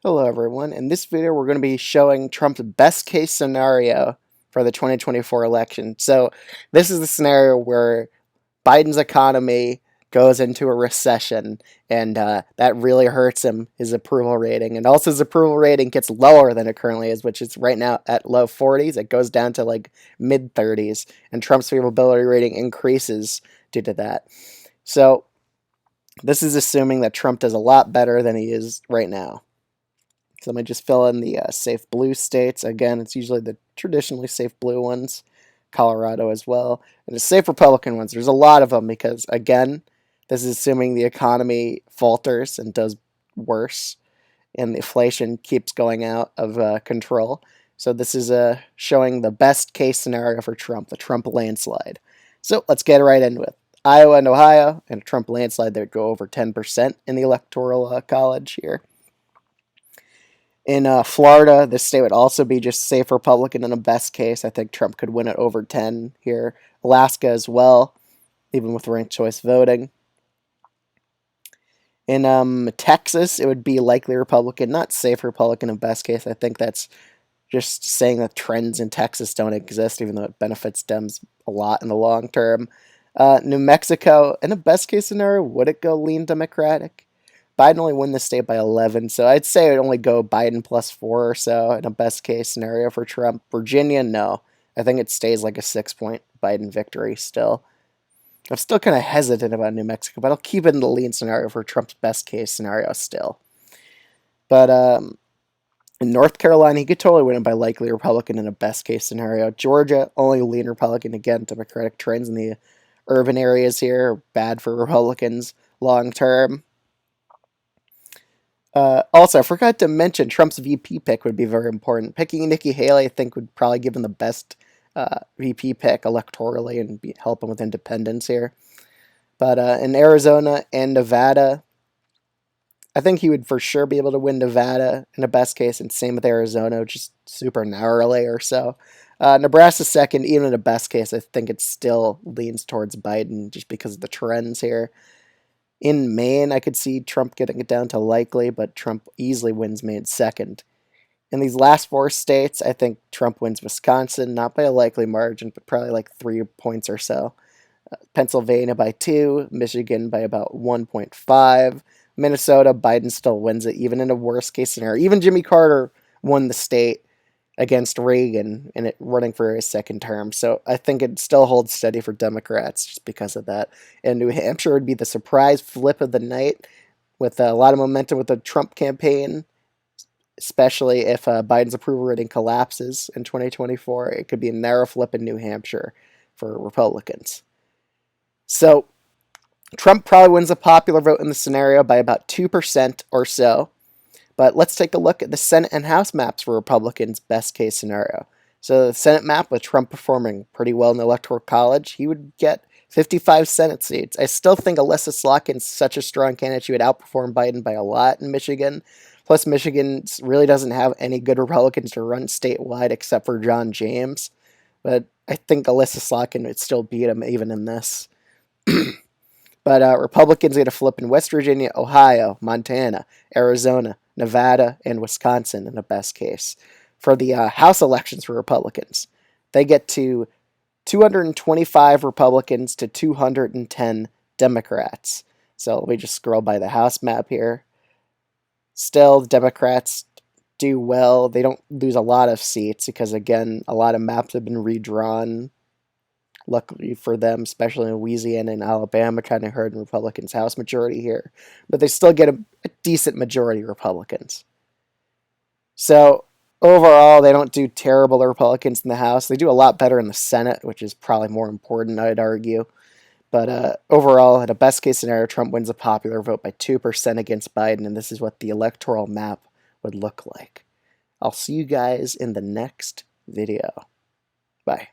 Hello everyone. In this video we're going to be showing Trump's best case scenario for the 2024 election. So this is the scenario where Biden's economy goes into a recession and that really hurts his approval rating. And also his approval rating gets lower than it currently is, which is right now at low 40s. It goes down to like mid 30s and Trump's favorability rating increases due to that. So this is assuming that Trump does a lot better than he is right now. So let me just fill in the safe blue states. Again, it's usually the traditionally safe blue ones, Colorado as well. And the safe Republican ones, there's a lot of them because, again, this is assuming the economy falters and does worse and the inflation keeps going out of control. So this is showing the best case scenario for Trump, the Trump landslide. So let's get right into it. Iowa and Ohio, and a Trump landslide that would go over 10% in the Electoral College here. In Florida, this state would also be just safe Republican in a best case. I think Trump could win it over 10 here. Alaska as well, even with ranked choice voting. In Texas, it would be likely Republican, not safe Republican in best case. I think that's just saying that trends in Texas don't exist, even though it benefits Dems a lot in the long term. New Mexico, in a best case scenario, would it go lean Democratic? Biden only won the state by 11, so I'd say it would only go Biden plus 4 or so in a best case scenario for Trump. Virginia, no. I think it stays like a 6-point Biden victory still. I'm still kind of hesitant about New Mexico, but I'll keep it in the lean scenario for Trump's best case scenario still. But in North Carolina, he could totally win it by likely Republican in a best case scenario. Georgia, only lean Republican. Again, Democratic trends in the urban areas here are bad for Republicans long term. Also, I forgot to mention Trump's VP pick would be very important. Picking Nikki Haley, I think, would probably give him the best VP pick electorally and help him with independence here. But in Arizona and Nevada, I think he would for sure be able to win Nevada in a best case, and same with Arizona, just super narrowly or so. Nebraska second, even in a best case, I think it still leans towards Biden just because of the trends here. In Maine, I could see Trump getting it down to likely, but Trump easily wins Maine second. In these last 4 states, I think Trump wins Wisconsin, not by a likely margin, but probably like 3 points or so. Pennsylvania by 2, Michigan by about 1.5. Minnesota, Biden still wins it, even in a worst case scenario. Even Jimmy Carter won the state against Reagan in it running for his second term. So I think it still holds steady for Democrats just because of that. And New Hampshire would be the surprise flip of the night with a lot of momentum with the Trump campaign, especially if Biden's approval rating collapses in 2024. It could be a narrow flip in New Hampshire for Republicans. So Trump probably wins a popular vote in the scenario by about 2% or so. But let's take a look at the Senate and House maps for Republicans' best case scenario. So the Senate map with Trump performing pretty well in the Electoral College, he would get 55 Senate seats. I still think Alyssa Slotkin's such a strong candidate. She would outperform Biden by a lot in Michigan. Plus, Michigan really doesn't have any good Republicans to run statewide except for John James. But I think Alyssa Slotkin would still beat him even in this. But Republicans get a flip in West Virginia, Ohio, Montana, Arizona, Nevada, and Wisconsin in the best case. For the House elections for Republicans, they get to 225 Republicans to 210 Democrats. So let me just scroll by the House map here. Still, Democrats do well. They don't lose a lot of seats because, again, a lot of maps have been redrawn. Luckily for them, especially in Louisiana and Alabama, kind of hurt in Republicans' House majority here. But they still get a decent majority of Republicans. So overall, they don't do terrible Republicans in the House. They do a lot better in the Senate, which is probably more important, I'd argue. But overall, in a best case scenario, Trump wins a popular vote by 2% against Biden, and this is what the electoral map would look like. I'll see you guys in the next video. Bye.